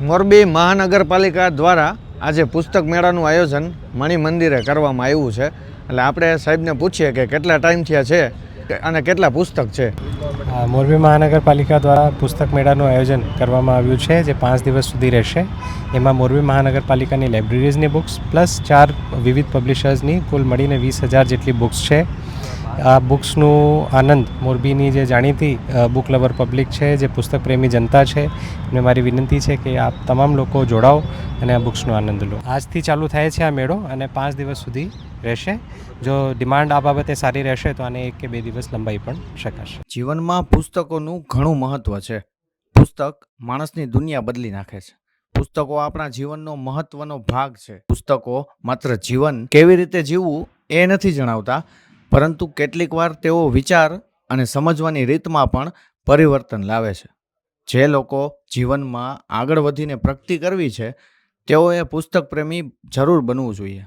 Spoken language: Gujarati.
મોરબી મહાનગરપાલિકા દ્વારા આજે પુસ્તક મેળાનું આયોજન મણિ મંદિરે કરવામાં આવ્યું છે. એટલે આપણે સાહેબને પૂછીએ કે કેટલા ટાઈમ થયા છે અને કેટલા પુસ્તક છે. મોરબી મહાનગરપાલિકા દ્વારા પુસ્તક મેળાનું આયોજન કરવામાં આવ્યું છે, જે 5 દિવસ સુધી રહેશે. એમાં મોરબી મહાનગરપાલિકાની લાઇબ્રેરીઝની બુક્સ પ્લસ 4 વિવિધ પબ્લિશર્સની કુલ મળીને 20,000 જેટલી બુક્સ છે. આ બુક્સનું આનંદ મોરબીની જે જાણીતી બુક લવર પબ્લિક છે, જે પુસ્તક પ્રેમી જનતા છે, એમને મારી વિનંતી છે કે આપ તમામ લોકો જોડાઓ અને આ બુક્સનો આનંદ લો. આજથી ચાલુ થાય છે આ મેળો અને 5 દિવસ સુધી રહેશે. જો ડિમાન્ડ આ બાબતે સારી રહેશે તો આને 1 કે 2 દિવસ લંબાઈ પણ શકાશે. જીવનમાં પુસ્તકોનું ઘણું મહત્ત્વ છે. પુસ્તક માણસની દુનિયા બદલી નાખે છે. પુસ્તકો આપણા જીવનનો મહત્વનો ભાગ છે. પુસ્તકો માત્ર જીવન કેવી રીતે જીવવું એ નથી જણાવતા, પરંતુ કેટલીક વાર તેઓ વિચાર અને સમજવાની રીતમાં પણ પરિવર્તન લાવે છે. જે લોકો જીવનમાં આગળ વધીને પ્રગતિ કરવી છે, તેઓએ પુસ્તક પ્રેમી જરૂર બનવું જોઈએ.